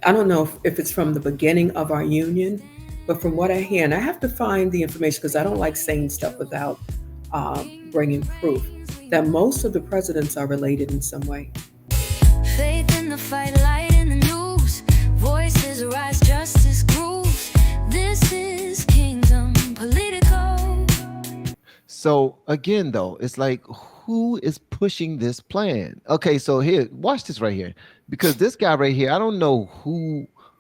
I don't know if it's from the beginning of our union, but from what I hear, and I have to find the information because I don't like saying stuff without bringing proof, that most of the presidents are related in some way. Faith in the fight, light in the news. Voices rise, justice grooves. This is kingdom political. So again, though, it's like, who is pushing this plan? Okay, so here, watch this right here, because this guy right here, I don't know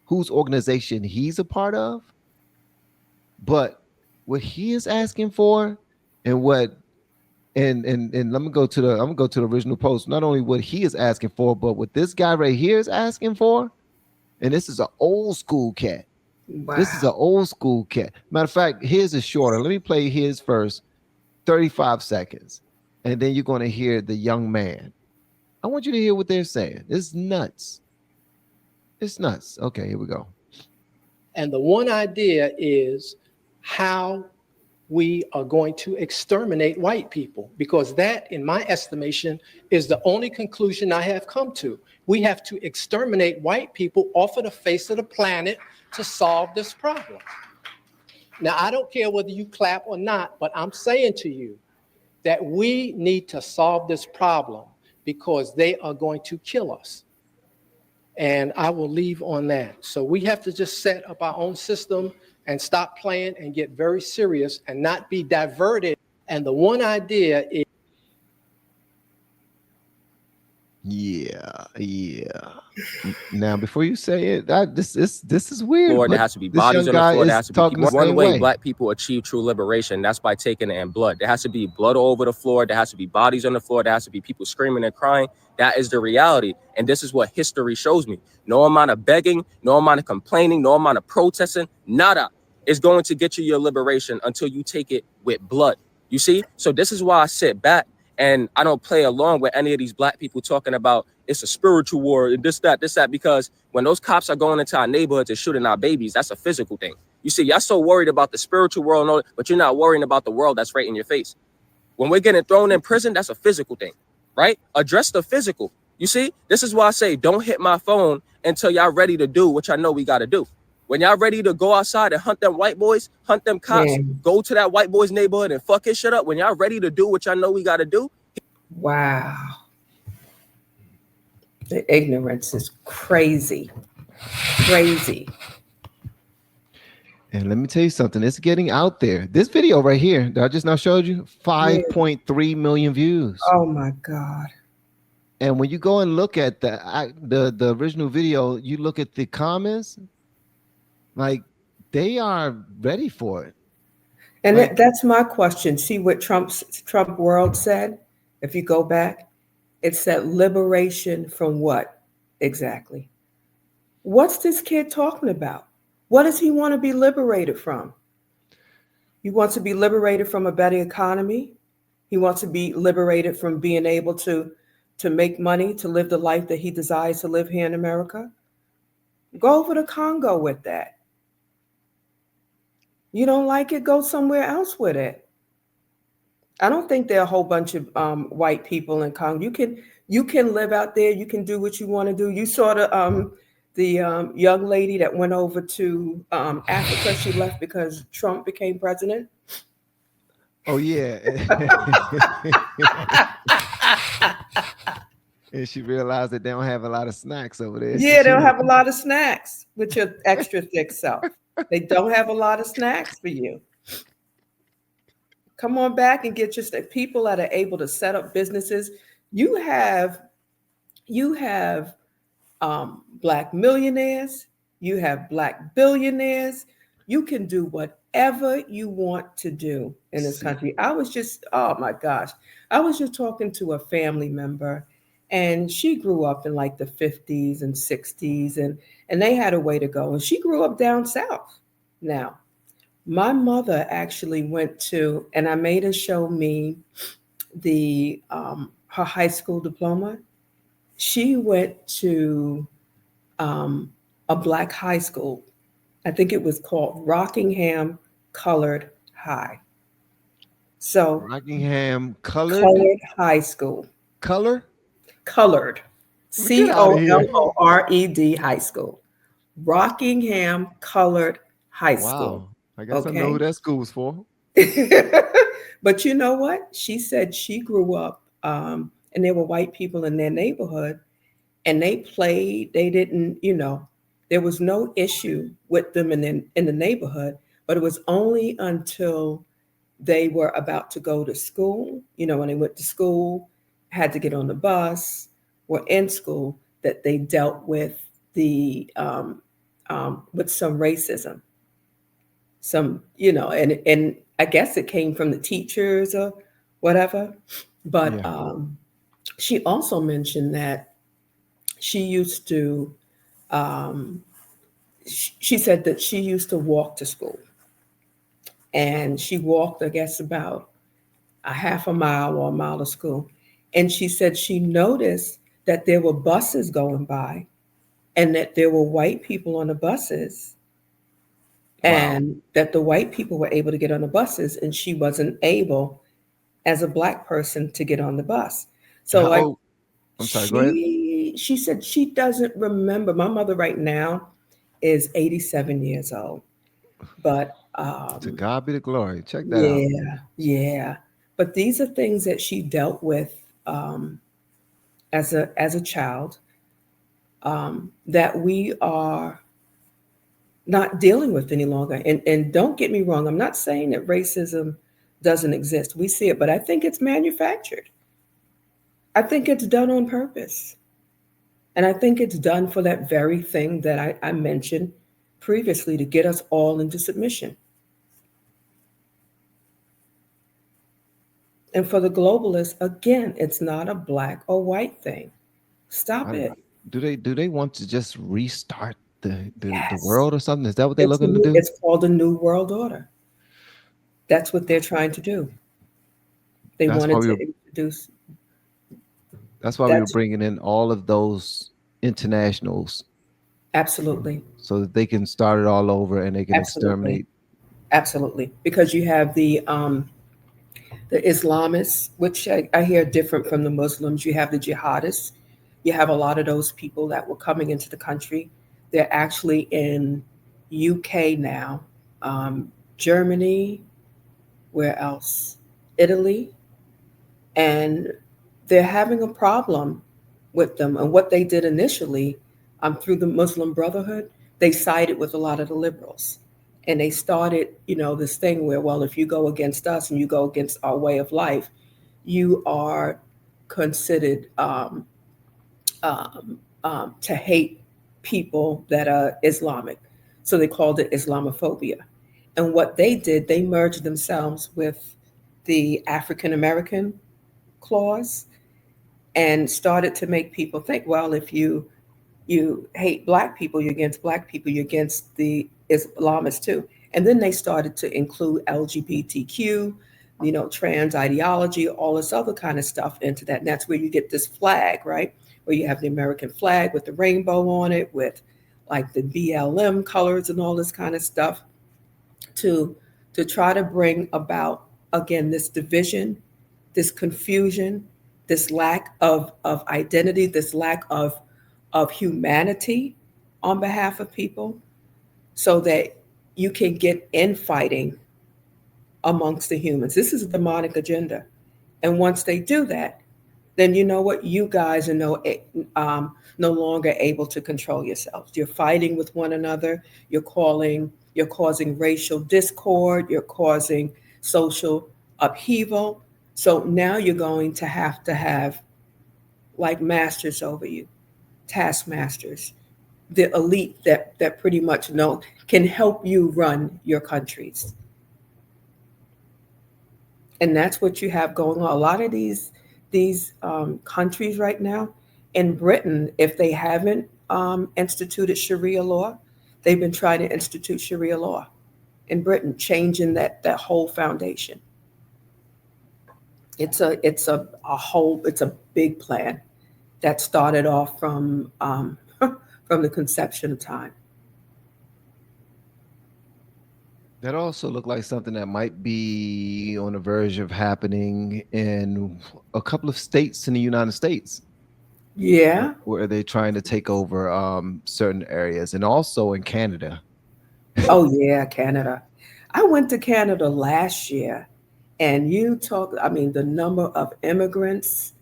whose organization he's a part of, but what he is asking for, and what and let me go to the I'm gonna go to the original post. Not only what he is asking for, but what this guy right here is asking for, and this is an old school cat. Wow. This is an old school cat. Matter of fact, his is shorter. Let me play his first, 35 seconds, and then you're going to hear the young man. I want you to hear what they're saying. It's nuts. It's nuts. Okay, here we go. And the one idea is how we are going to exterminate white people, because that, in my estimation, is the only conclusion I have come to. We have to exterminate white people off of the face of the planet to solve this problem. Now, I don't care whether you clap or not, but I'm saying to you that we need to solve this problem because they are going to kill us. And I will leave on that. So we have to just set up our own system and stop playing and get very serious and not be diverted. And the one idea is, yeah. Now, before you say it, this is weird. Floor, there has to be bodies on the floor. There has to be people. One way black people achieve true liberation, that's by taking it in blood. There has to be blood all over the floor. There has to be bodies on the floor. There has to be people screaming and crying. That is the reality. And this is what history shows me. No amount of begging, no amount of complaining, no amount of protesting, nada is going to get you your liberation until you take it with blood. You see? So this is why I sit back and I don't play along with any of these black people talking about it's a spiritual war and this, that, because when those cops are going into our neighborhoods and shooting our babies, that's a physical thing. You see, y'all so worried about the spiritual world, and all, but you're not worrying about the world that's right in your face. When we're getting thrown in prison, that's a physical thing, right? Address the physical. You see, this is why I say don't hit my phone until y'all ready to do what y'all know we got to do. When y'all ready to go outside and hunt them white boys, hunt them cops, go to that white boy's neighborhood and fuck his shit up. When y'all ready to do what y'all know we got to do. Wow. The ignorance is crazy. Crazy. And let me tell you something. It's getting out there. This video right here that I just now showed you, 5.3 million views. Oh my God. And when you go and look at the original video, you look at the comments, like they are ready for it. And that's my question. See what Trump World said? If you go back, it said liberation from what exactly? What's this kid talking about? What does he want to be liberated from? He wants to be liberated from a better economy. He wants to be liberated from being able to make money, to live the life that he desires to live here in America. Go over to Congo with that. You don't like it, go somewhere else with it. I don't think there are a whole bunch of white people in Congo. You can live out there. You can do what you want to do. You saw the young lady that went over to Africa. She left because Trump became president. Oh yeah. And she realized that they don't have a lot of snacks over there. Yeah, they don't have a lot of snacks with your extra thick self. They don't have a lot of snacks for you. Come on back and get your people that are able to set up businesses. You have Black millionaires. You have Black billionaires. You can do whatever you want to do in this country. Oh my gosh. I was just talking to a family member, and she grew up in like the 50s and 60s, and they had a way to go. And she grew up down south. Now, my mother actually went to, and I made her show me her high school diploma. She went to a Black high school. I think it was called Rockingham Colored High. So Rockingham Colored High School. Colored? Colored. COLORED High School. Rockingham Colored High School. Wow. I guess I know who Okay. that school's for. But you know what? She said she grew up, and there were white people in their neighborhood, and they played. They didn't, there was no issue with them in the neighborhood. But it was only until they were about to go to school, when they went to school, had to get on the bus, were in school, that they dealt the with some racism, and I guess it came from the teachers or whatever. But Yeah. she also mentioned that she used to, um, she said that she used to walk to school, and she walked, I guess, about a half a mile or a mile to school. And she said she noticed that there were buses going by and that there were white people on the buses, Wow. and that the white people were able to get on the buses and she wasn't able as a black person to get on the bus. So How like old? I'm sorry, go ahead. she said she doesn't remember. My mother right now is 87 years old. But To God be the glory. Check that out. yeah, yeah. But these are things that she dealt with um, as a child, that we are not dealing with any longer. And don't get me wrong, I'm not saying that racism doesn't exist. We see it, but I think it's manufactured. I think it's done on purpose. And I think it's done for that very thing that I mentioned previously, to get us all into submission. And for the globalists, again, it's not a black or white thing. Stop I, it. do they want to just restart the Yes. world or something? Is that what they're looking to do? It's called the New World Order. That's what they're trying to do. They That's why wanted we to were introduce that's why we were that's bringing in all of those internationals absolutely, so that they can start it all over and they can absolutely, exterminate. absolutely. Because you have the Islamists, which I hear different from the Muslims. You have the jihadists. You have a lot of those people that were coming into the country. They're actually in UK now, Germany, where else? Italy, and they're having a problem with them. And what they did initially, through the Muslim Brotherhood, they sided with a lot of the liberals. And they started, this thing where, well, if you go against us and you go against our way of life, you are considered to hate people that are Islamic. So they called it Islamophobia. And what they did, they merged themselves with the African American clause and started to make people think, well, if you hate black people, you're against black people, you're against the Islamists too. And then they started to include LGBTQ, trans ideology, all this other kind of stuff into that. And that's where you get this flag, right? Where you have the American flag with the rainbow on it, with like the BLM colors and all this kind of stuff, to try to bring about, again, this division, this confusion, this lack of identity, this lack of humanity on behalf of people, so that you can get infighting amongst the humans. This is a demonic agenda. And once they do that, then you know what? You guys are no longer able to control yourselves. You're fighting with one another. You're causing racial discord. You're causing social upheaval. So now you're going to have like masters over you, taskmasters, the elite that pretty much can help you run your countries. And that's what you have going on. A lot of these countries right now, in Britain, if they haven't instituted Sharia law, they've been trying to institute Sharia law in Britain, changing that whole foundation. It's a big plan that started off from from the conception of time. That also looked like something that might be on the verge of happening in a couple of states in the United States. Yeah. where they're trying to take over certain areas, and also in Canada. Oh yeah, Canada. I went to Canada last year, and I mean, the number of immigrants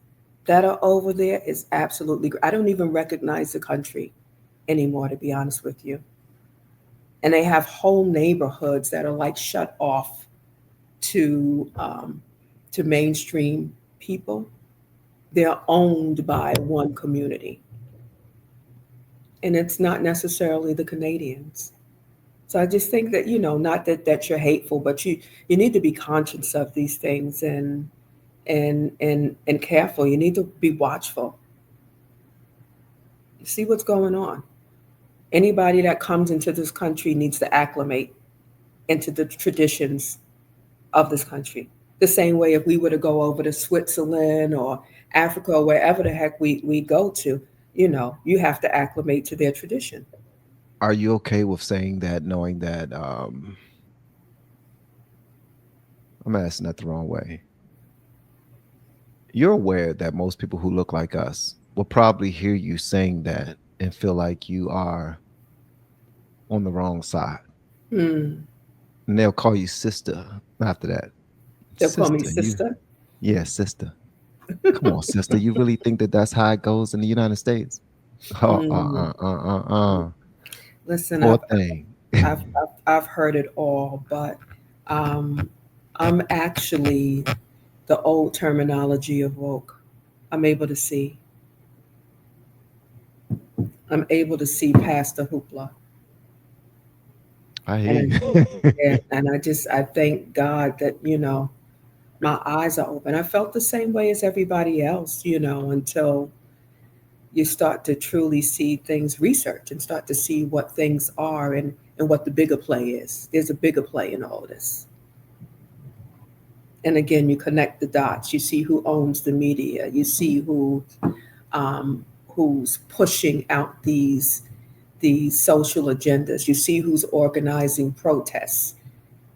that are over there is absolutely, I don't even recognize the country anymore, to be honest with you. And they have whole neighborhoods that are like shut off to mainstream people. They're owned by one community, and it's not necessarily the Canadians. So I just think that, not that you're hateful, but you need to be conscious of these things, and careful. You need to be watchful. See what's going on. Anybody that comes into this country needs to acclimate into the traditions of this country. The same way if we were to go over to Switzerland or Africa or wherever the heck we go to, you have to acclimate to their tradition. Are you okay with saying that, knowing that I'm asking that the wrong way? You're aware that most people who look like us will probably hear you saying that and feel like you are on the wrong side. Mm. And they'll call you sister after that. They'll call me sister? Yeah, sister. Come on, sister. You really think that that's how it goes in the United States? Listen, Poor thing. I've heard it all, but I'm actually the old terminology of woke. I'm able to see past the hoopla. I hear you. Yeah, and I thank God that, my eyes are open. I felt the same way as everybody else, until you start to truly see things, research, and start to see what things are, and what the bigger play is. There's a bigger play in all of this. And again, you connect the dots. You see who owns the media. You see who's pushing out these social agendas. You see who's organizing protests.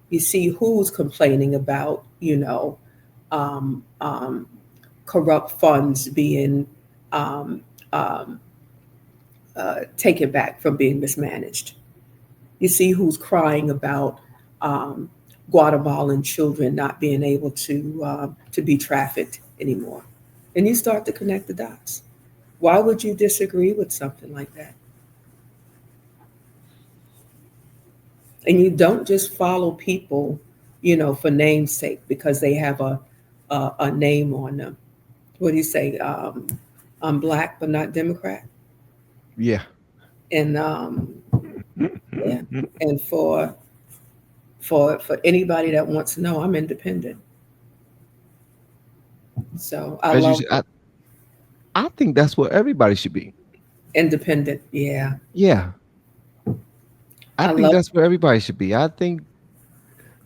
You see who's complaining about, corrupt funds being taken back from being mismanaged. You see who's crying about Guatemalan children not being able to be trafficked anymore. And you start to connect the dots. Why would you disagree with something like that? And you don't just follow people, for name's sake, because they have a name on them. What do you say? I'm black, but not Democrat. Yeah. And yeah. And for anybody that wants to know, I'm independent. So I think that's what everybody should be. Independent. Yeah. Yeah. I think that's where everybody should be. I think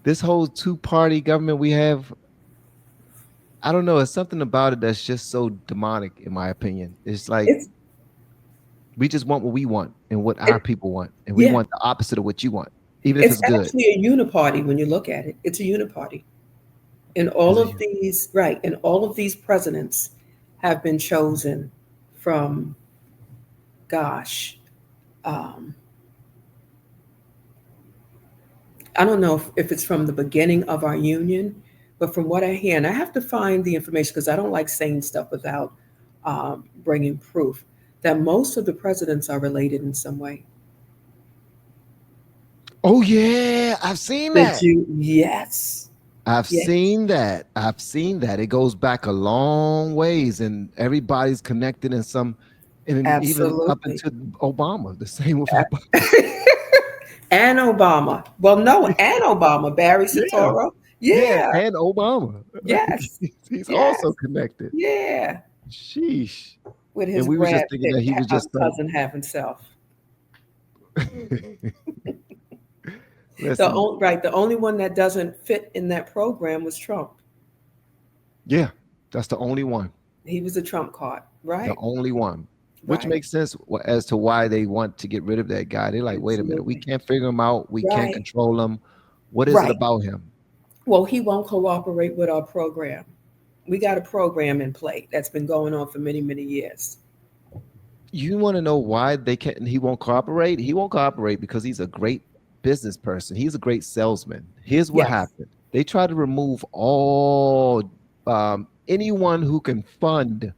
this whole two-party government we have, I don't know, it's something about it that's just so demonic, in my opinion. It's like we just want what we want and what our people want, and we want the opposite of what you want, even if it's good. It's actually a uniparty when you look at it. It's a uniparty. And all of these, right, and all of these presidents have been chosen from, I don't know if it's from the beginning of our union, but from what I hear, and I have to find the information because I don't like saying stuff without bringing proof, that most of the presidents are related in some way. Oh yeah, I've seen that. Yes. I've seen that. It goes back a long ways, and everybody's connected in some, and even up into Obama. The same with Obama. And Obama. Well, no, and Obama. Barry Soetoro. Yeah. And Obama. Yes. He's also connected. Yeah. Sheesh. With his we were just thinking that he was just cousin have himself. Listen, the only one that doesn't fit in that program was Trump. Yeah, that's the only one. He was a Trump card, right? The only one. Which makes sense as to why they want to get rid of that guy. They're like, wait a minute, we can't figure him out. We can't control him. What is it about him? Well, he won't cooperate with our program. We got a program in play that's been going on for many, many years. You want to know why they can't? He won't cooperate. He won't cooperate because he's a great business person. He's a great salesman. Here's what Yes. happened. They try to remove all anyone who can fund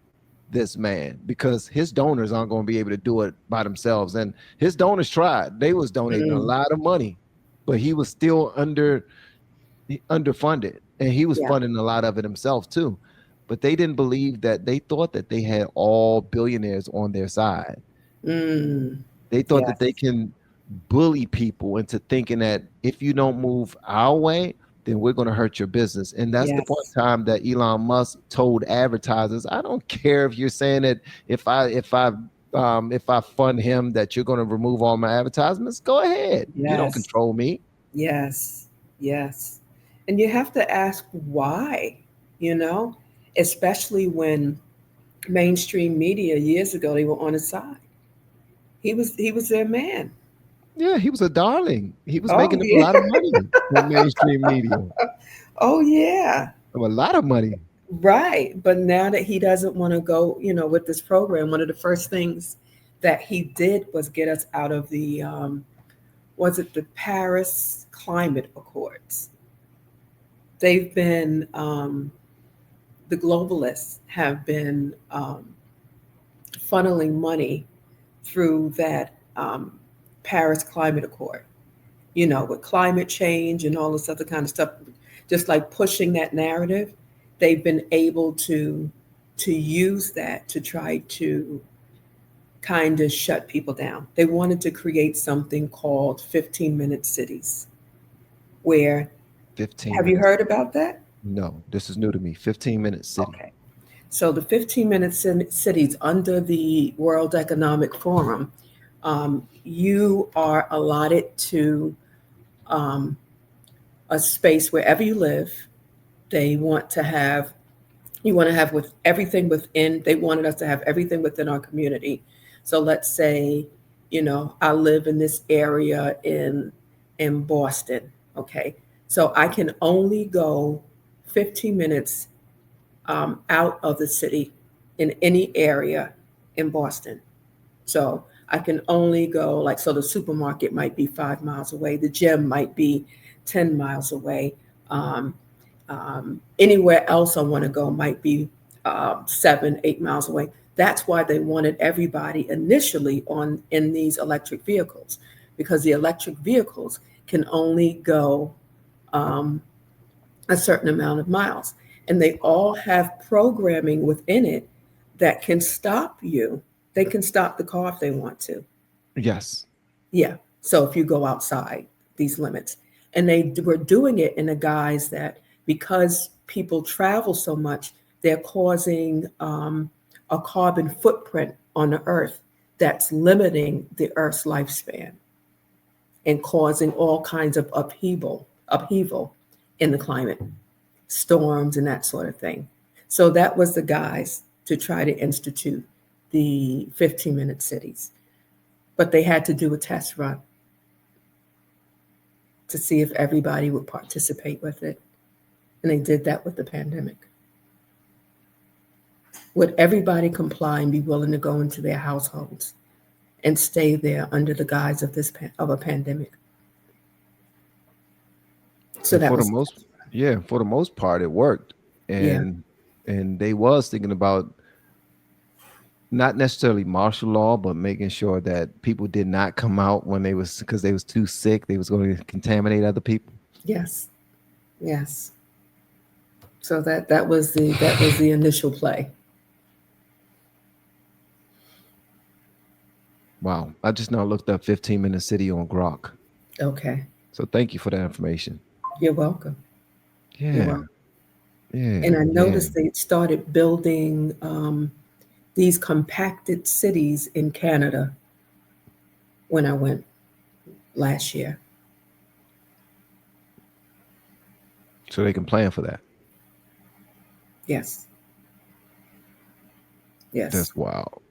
this man because his donors aren't going to be able to do it by themselves. And his donors tried. They was donating a lot of money, but he was still underfunded, and he was funding a lot of it himself too. But they didn't believe that. They thought that they had all billionaires on their side. They thought that they can bully people into thinking that if you don't move our way, then we're going to hurt your business. And that's the point in time that Elon Musk told advertisers, I don't care if you're saying that if I fund him that you're going to remove all my advertisements, go ahead. You don't control me. Yes. And you have to ask why, especially when mainstream media years ago, they were on his side. He was their man. Yeah, he was a darling. He was making a lot of money from mainstream media. Oh, yeah. A lot of money. Right. But now that he doesn't want to go, with this program, one of the first things that he did was get us out of the, was it the Paris Climate Accords? They've been, the globalists have been funneling money through that Paris Climate Accord, with climate change and all this other kind of stuff, just like pushing that narrative. They've been able to use that to try to kind of shut people down. They wanted to create something called 15-minute cities, where 15 have you heard about that? No, this is new to me. 15-minute city. Okay. So the 15-minute cities under the World Economic Forum, you are allotted to a space wherever you live. They want to have, with everything within, they wanted us to have everything within our community. So let's say, I live in this area in Boston. Okay. So I can only go 15 minutes out of the city in any area in Boston. So I can only go, so the supermarket might be 5 miles away. The gym might be 10 miles away. Anywhere else I want to go might be 7, 8 miles away. That's why they wanted everybody initially in these electric vehicles, because the electric vehicles can only go a certain amount of miles. And they all have programming within it that can stop you. They can stop the car if they want to. Yes. Yeah. So if you go outside these limits, and they were doing it in a guise that because people travel so much, they're causing a carbon footprint on the earth that's limiting the Earth's lifespan and causing all kinds of upheaval in the climate, storms and that sort of thing. So that was the guise to try to institute the 15-minute cities. But they had to do a test run to see if everybody would participate with it. And they did that with the pandemic. Would everybody comply and be willing to go into their households and stay there under the guise of a pandemic? So that for was for the most part, it worked. And they was thinking about not necessarily martial law, but making sure that people did not come out because they was too sick. They was going to contaminate other people. Yes. So that was the initial play. Wow. I just now looked up 15-minute city on Grok. Okay. So thank you for that information. You're welcome. Yeah. You're welcome. Yeah. And I noticed they started building these compacted cities in Canada when I went last year. So they can plan for that. Yes. That's wild.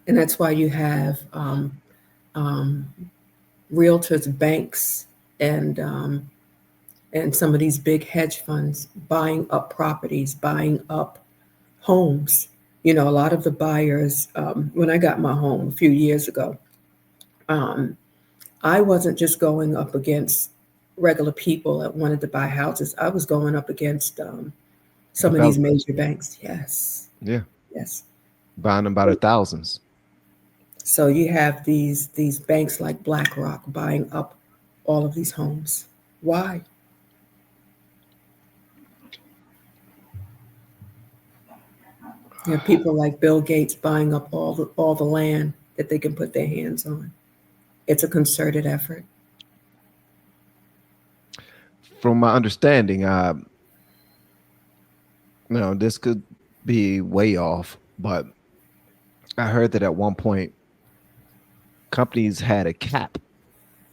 And that's why you have realtors, banks, and some of these big hedge funds buying up properties, buying up homes You know, a lot of the buyers, when I got my home a few years ago, I wasn't just going up against regular people that wanted to buy houses. I was going up against some of these Developers. major banks. Yes, Yeah. yes. Buying them by the thousands. So you have these banks like BlackRock buying up all of these homes. Why? You have people like Bill Gates buying up all the land that they can put their hands on. It's a concerted effort. From my understanding, this could be way off, but I heard that at one point companies had a cap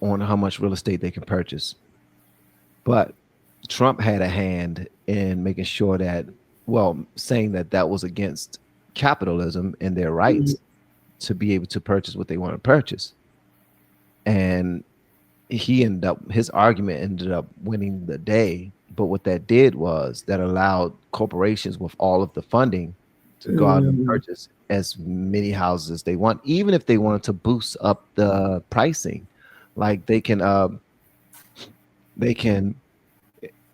on how much real estate they can purchase. But Trump had a hand in making sure that, well, saying that that was against capitalism and their rights to be able to purchase what they want to purchase. And his argument ended up winning the day. But what that did was that allowed corporations with all of the funding to go out and purchase as many houses as they want, even if they wanted to boost up the pricing. Like they can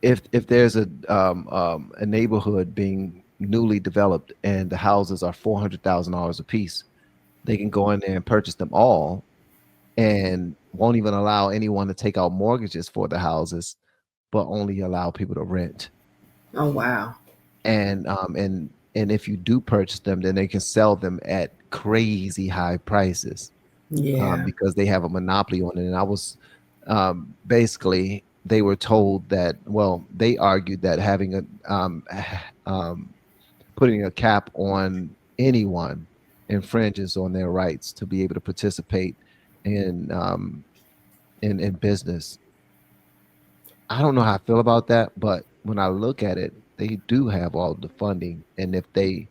if there's a neighborhood being newly developed and the houses are $400,000 a piece, they can go in there and purchase them all, and won't even allow anyone to take out mortgages for the houses, but only allow people to rent. Oh wow! And if you do purchase them, then they can sell them at crazy high prices. Yeah. Because they have a monopoly on it. And I was basically, they were told that, well, they argued that having a putting a cap on anyone infringes on their rights to be able to participate in business. I don't know how I feel about that, but when I look at it, they do have all the funding, and if they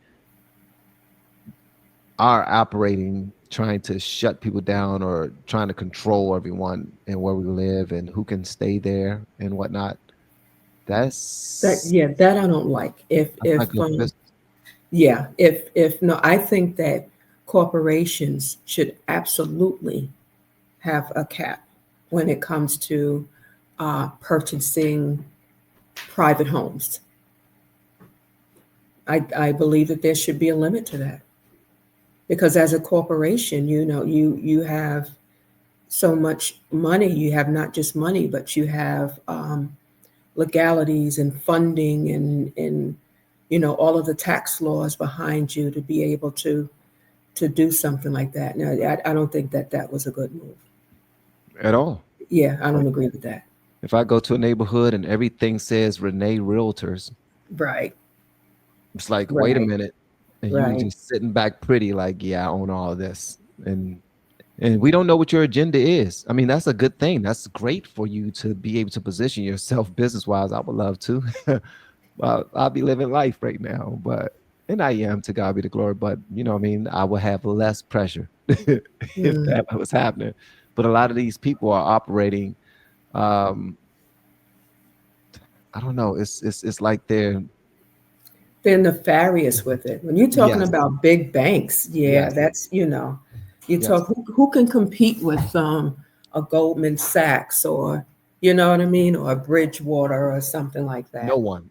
are operating trying to shut people down or trying to control everyone and where we live and who can stay there and whatnot, that I don't like. If no, I think that corporations should absolutely have a cap when it comes to purchasing private homes. I believe that there should be a limit to that, because as a corporation, you have so much money. You have not just money, but you have legalities and funding and all of the tax laws behind you to be able to do something like that. Now, I don't think that was a good move at all. Yeah, I don't agree with that. If I go to a neighborhood and everything says Renee Realtors, right, it's like, wait a minute, and right. you just sitting back pretty like, yeah, I own all of this, and we don't know what your agenda is. I mean, that's a good thing. That's great for you to be able to position yourself business wise. I would love to. Well, I'll be living life right now, and I am, to God be the glory. But you know what I mean? I would have less pressure if that was happening. But a lot of these people are operating. I don't know. It's like they're nefarious with it. When you're talking about big banks, that's you talk who can compete with a Goldman Sachs or you know what I mean, or a Bridgewater or something like that. No one.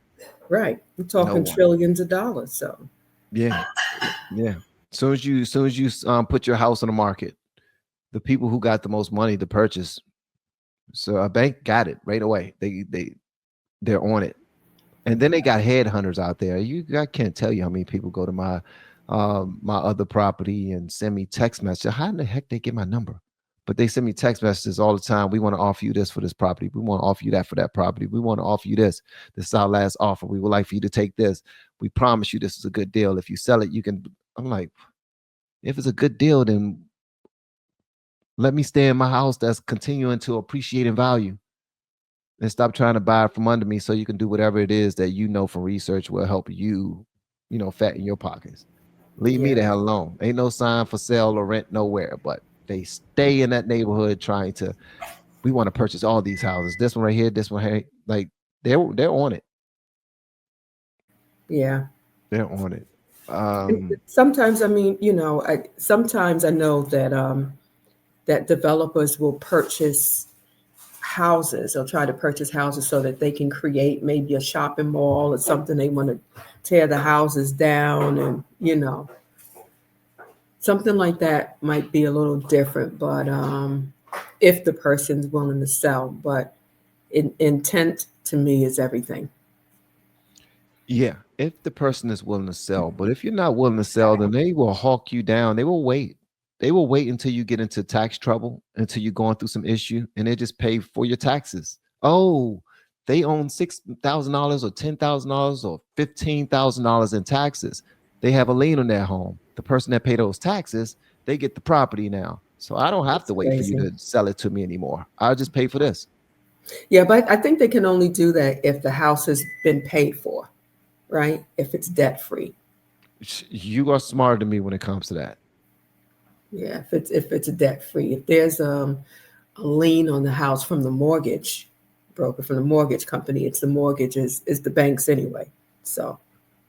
Right. We're talking trillions of dollars. So yeah. As soon as you put your house on the market, the people who got the most money to purchase, so a bank got it right away. They're on it. And then they got headhunters out there. I can't tell you how many people go to my other property and send me text messages. How in the heck they get my number? But they send me text messages all the time. We want to offer you this for this property. We want to offer you that for that property. We want to offer you this. This is our last offer. We would like for you to take this. We promise you this is a good deal. If you sell it, you can. I'm like, if it's a good deal, then let me stay in my house that's continuing to appreciate in value. And stop trying to buy it from under me so you can do whatever it is that from research will help you, fatten your pockets. Leave me the hell alone. Ain't no sign for sale or rent nowhere, but they stay in that neighborhood trying to, we want to purchase all these houses. This one right here, this one here. Like they're on it. Yeah. They're on it. Sometimes, I mean, sometimes I know that that developers will purchase houses. They'll try to purchase houses so that they can create maybe a shopping mall or something. They want to tear the houses down, and something like that might be a little different. But if the person's willing to sell, but intent to me is everything. Yeah, if the person is willing to sell. But if you're not willing to sell, then they will hawk you down. They will wait. They will wait until you get into tax trouble, until you're going through some issue, and they just pay for your taxes. Oh, they own $6,000 or $10,000 or $15,000 in taxes. They have a lien on their home. The person that paid those taxes, they get the property now. So I don't have to wait for you to sell it to me anymore. I'll just pay for this. Yeah, but I think they can only do that if the house has been paid for, right? If it's debt free. You are smarter than me when it comes to that. Yeah, if it's debt free. If there's a lien on the house from the mortgage broker, from the mortgage company, it's the mortgage is the banks anyway. So